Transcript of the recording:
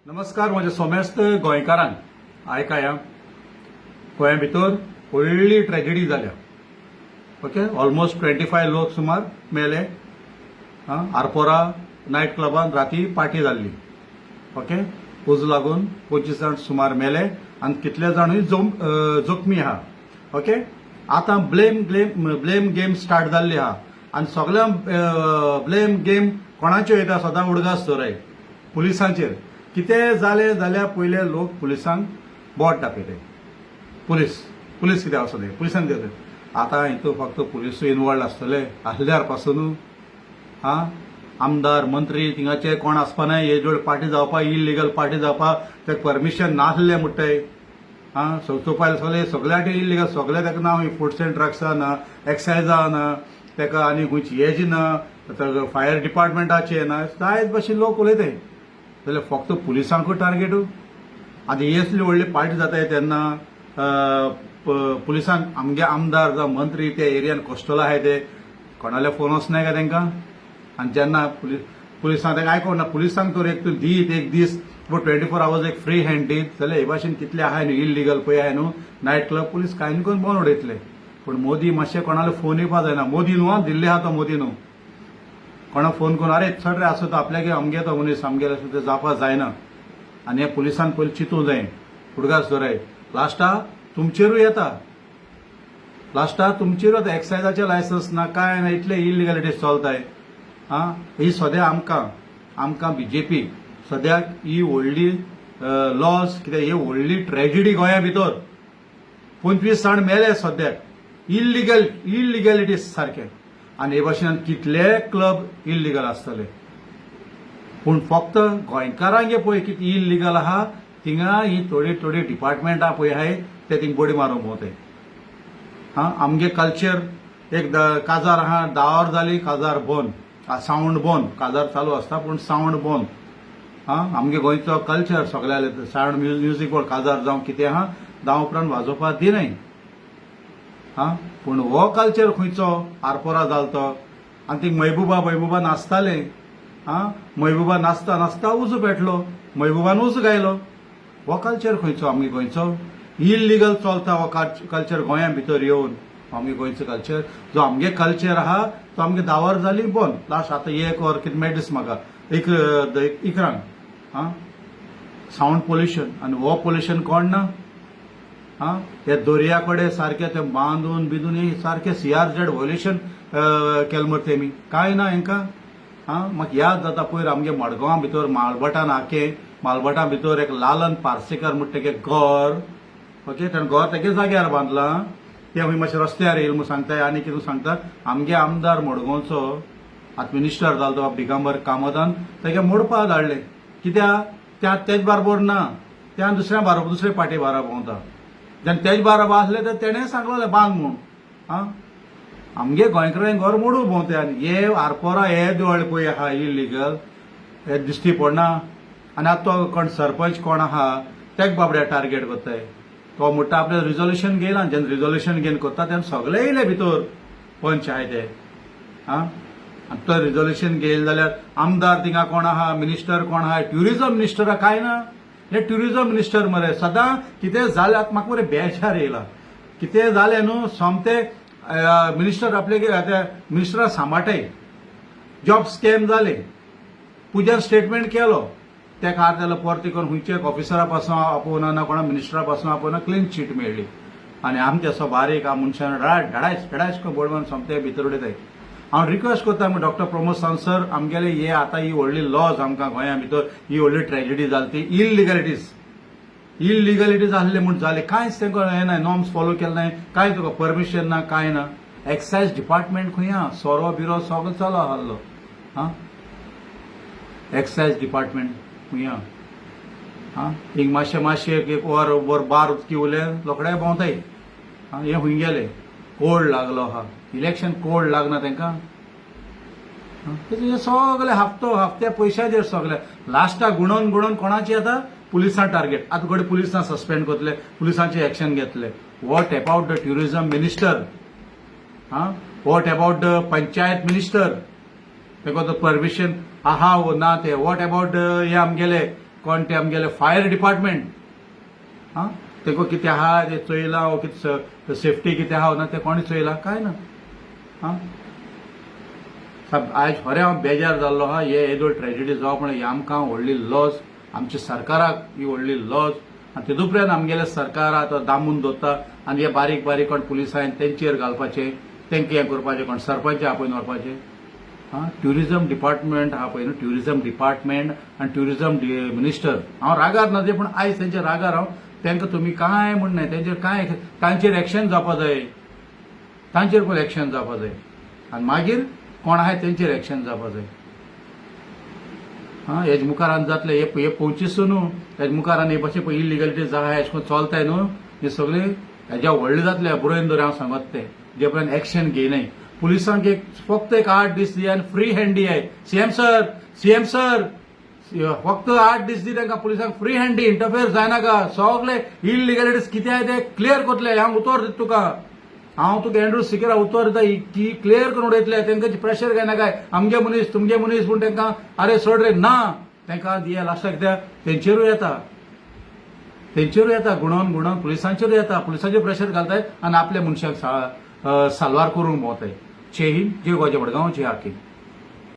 नमस्कार. म्हजे सोमेस्त गोंयकारांक आयकाया. गोंया भितर व्हडली ट्रॅजेडी जाल्या. ओके, ऑलमोस्ट 25 लोक सुमार मेले. आरपोरा नायट क्लबान राती पार्टी जाल्ली. ओके, उज लागून 25 जाण सुमार मेले आनी कितले जाणूय जखमी आहा. ओके, आता ब्लेम गेम स्टार्ट जाल्ली आहा आनी सगळ्यांक ब्लेम गेम कोणाच्यो येता सदां उडगास दवराय पुलिसांचेर. कितें जालें जाल्यार पयले लोक पुलिसांक बोट दाखयताय. पुलीस कितें आसतले, पुलिसांक कितें आतां हितून फक्त पुलिसूय इनवॉल्ड आसतले आसल्यार पासून आमदार मंत्री थिंगाचे कोण आसपाना. हे जोड पार्टी जावपा इलिगल पार्टी जावपा तेका परमिशन नासलें म्हणटाय. चौपायल सगळ्याटी इलिगल सगळे तेका नांव फूड्स एंड ड्रग्सा ना, एक्सायजा ना, तेका आनी खंयची हेजी ना, फायर डिपार्टमेंटाचे ना, जायत भाशेन लोक उलयताय. जाल्यार फक्त पुलिसांकूच टार्गेटू. आतां ही असली व्हडली पार्टी जाताय तेन्ना पुलिसांक आमगे आमदार जावं मंत्री त्या एरियान कॉस्टल आहाय ते कोणाले फोन वचनाय का तांकां. आनी जेन्ना पुलिसांक तांकां आयकोना पुलिसांक तर एक दीस 24 hours एक फ्री हँड दीत जाल्यार हे भाशेन कितले आहाय न्हू इलिगल पळय आहाय न्हू नायट क्लब पुलीस कांय न्हू करून बंद उडयतले. पूण मोदी मातशें कोणाला फोन येवपा जायना. मोदी न्हू दिल्ली आहा तो मोदी न्हू. कोणा फोन करून अरे चड रे आसो तो आपल्यागे अमगे तो मनीस आमगेले ते जावपा जायना. आनी हे पुलिसान पयलीं चिंतूं जाय, उडगास दवराय. लास्टा तुमचेरूय येता. एक्सायजाचे लायसन्स ना काय ना, इतले इलिगॅलिटी चलताय. ही सद्या आमकां बीजेपी सद्याक ही व्हडली लॉस कित्याक ही व्हडली ट्रॅजेडी गोंया भितर 25 जाण मेले सद्याक इलिगॅलिटी सारखे. आनी हे भाशेन कितले क्लब इलिगल आसतले. पूण फक्त गोंयकारांक पळय कितें इलिगल आहा थिंगा ही थोडी डिपार्टमेंटां पळय आहाय ते थिंग बोडी मारूंक भोंवताय. आमगे कल्चर एक काजार आहा 10 hours जाली काजार बंद, सावंड बंद. काजार चालू आसता पूण सावंड बंद. आमगे गोंयचो कल्चर सगळ्याले सावंड म्युजीक बोर्ड काजार जावं कितें आहा 10 उपरांत वाजोवपा दिनाय. पूण हो कल्चर खंयचो आरपोरा जालतो आनी थिंग महबुबा नाचताले. महबुबा नाचता उजो पेटलो, महबुबान उजो गायलो. हो कल्चर खंयचो आमगे गोंयचो इलिगल चलता. हो कल्चर गोंया भितर येवन आमगे गोंयचो कल्चर जो आमगे कल्चर आहा तो आमगे 10 hours जाली बंद. लास्ट आतां 1 वर कितें मेळटा दिस म्हाका इकरांक सावंड पोल्युशन. आनी हो पोल्युशन कोण ना हे दर्या कडेन सारखे ते बांदून बिदून सारखे CRZ व्हायोलेशन केलें मरे तेमी कांय ना हेंकां. म्हाका याद जाता पयर आमगे मडगांवा भितर मालभटां भितर एक लालन पार्सेकर म्हणटा तेगे घर. ओके, तेणें घर तेगे जाग्यार बांदलां. ते खंय मातशें रस्त्यार येयला म्हूण सांगताय. आनी कितें सांगता आमगे आमदार मडगांवचो आतां मिनिस्टर जालो तो दिगंबर कामतान तेगे मोडपा धाडले. कित्याक तेज बरोबर ना, त्या दुसरे पार्टी बारा भोंवता. जेन्ना तेज बाराबर आसले तर तेणें सांगलें बांद म्हूण. आमगे गोंयकारांक घर मोडून भोंवताय. आनी हे आरपोरा हे देवळ पळय आहा इलिगल हे दिश्टी पडना. आनी आतां तो कोण सरपंच कोण आहा तेका बाबड्या टार्गेट करताय. तो म्हणटा आपलें रिजोल्युशन घेयला. जेन्ना रिजोल्युशन घेवन करता तेन्ना सगळे येयले भितर पंच आहाय ते. आनी तो रिजोल्युशन घेयलें जाल्यार आमदार थिंगा कोण आहा, मिनिस्टर कोण आहा, ट्युरिझम मिनिस्टर काय ना. हे ट्युरिझम मिनिस्टर मरे सदां कितें जालें आतां म्हाका मरे बेजार येयला. कितें जालें न्हू सोमते मिनिस्टर आपले मिनिस्टरा सांबाळटाय. जॉब स्कॅम जाले, पुजा स्टेटमेंट केलो तेका हार जालो परती करून खंयचे ऑफिसरा पासून आपोवना ना कोणा मिनिस्टरा पासून आपोवना क्लीन चीट मेळ्ळी. आनी आमचे असो बारीक मनशान धडायस बोडमान सोमते भितर उडयताय. हांव रिक्वेस्ट करता डॉक्टर प्रमोद सावंत सर आमगेले हे आतां ही व्हडली लॉज आमकां गोंया भितर ही व्हडली ट्रॅजेडी जाली ती इलिगॅलिटीज आसले म्हूण जाले. कांयच तेंका हें ना, नॉर्म्स फॉलो केले नाय, कांय तुका परमिशन ना, कांय ना. एक्सायज डिपार्टमेंट खंय आहा, सोरो बिरो सगळो चालू आसलो. एक्सायज डिपार्टमेंट खंय आहा. हिंग मातशें एक वर बार उदकी उरलें रोखडे भोंवताय. हे खंय गेले. कोड लागलो आहा. इलेक्शन कोड लागना तांकां. सगळे हफ्त्या पयशाचेर सगळे लास्टाक गुणोवन कोणाची येता पुलिसां टार्गेट. आतां घडी पुलिसां सस्पेंड करतले, पुलिसांचे एक्शन घेतले. What about the tourism minister. What about the panchayat minister. तेका परमिशन आहा वो ना ते. वॉट अबाउट हे आमगेले कोण ते आमगेले फायर डिपार्टमेंट हा तेको कितें आहा ते चोयलां वो कितें सेफ्टी कितें आहा ना ते कोणी चोयलां काय ना हा आयज खरें हांव बेजार जाल्लो हा हे येदो ट्रेजिडी जावप म्हळ्यार ही आमकां व्हडली लॉस आमच्या सरकाराक ही व्हडली लॉस आनी तितूंतल्यान आमगेले सरकार आतां दामून दवरता आनी हे बारीक बारीक कोण पुलिसांनी तेंचेर घालपाचे तेंका हें करपाचें कोण सरपंच आपयन व्हरपाचें हा ट्युरिजम डिपार्टमेंट आहा पळय न्हू ट्युरिजम डिपार्टमेंट आनी ट्युरिजम मिनिस्टर हांव रागार ना ते पूण आयज तेंच्या रागार हांव तेंका तुमी कांय म्हणनाय तेंचेर कांय तांचेर एक्शन जावपा जाय तांचेर पळय एक्शन जावपा जाय आनी मागीर कोण आहाय तेंचेर एक्शन जावपा जाय हा हेज मुखारान जातले हे पोवचीच न्हू हेज मुखारान हे भाशेन पळय इलिगलिटीज आहा हेज कोन चलताय न्हू हे सगळे हेज्या व्हडले जातले बरोवन दवर हांव सांगत ते जे पर्यंत एक्शन घेयनाय पुलिसांक फक्त 8 दीस दी आनी फ्री हँड दियाय सीएम सर फक्त 8 दीस दी तांकां पुलिसांक फ्री हँड दी इंटरफेअर जायनाका सगळे इलिगलिटीज कितें आहाय ते क्लियर करतले हांव उतर दिता तुका हांव तुका एंड्रू सिकेरा उतर दिता की क्लियर करून उडयतले तांकां प्रेशर घेयनाकाय आमगे मनीस तुमगे मनीस पूण तांकां आरे सोड रे ना तांकां दिया लास्टाक कित्याक तेंचेरूय येता गुणोवन पुलिसांचेरूय येता पुलिसांचेर प्रेशर घालताय आनी आपल्या मनशाक साल्वार करूंक भोंवताय जय हिंद जय गोंयचे मडगांव जय हाकीम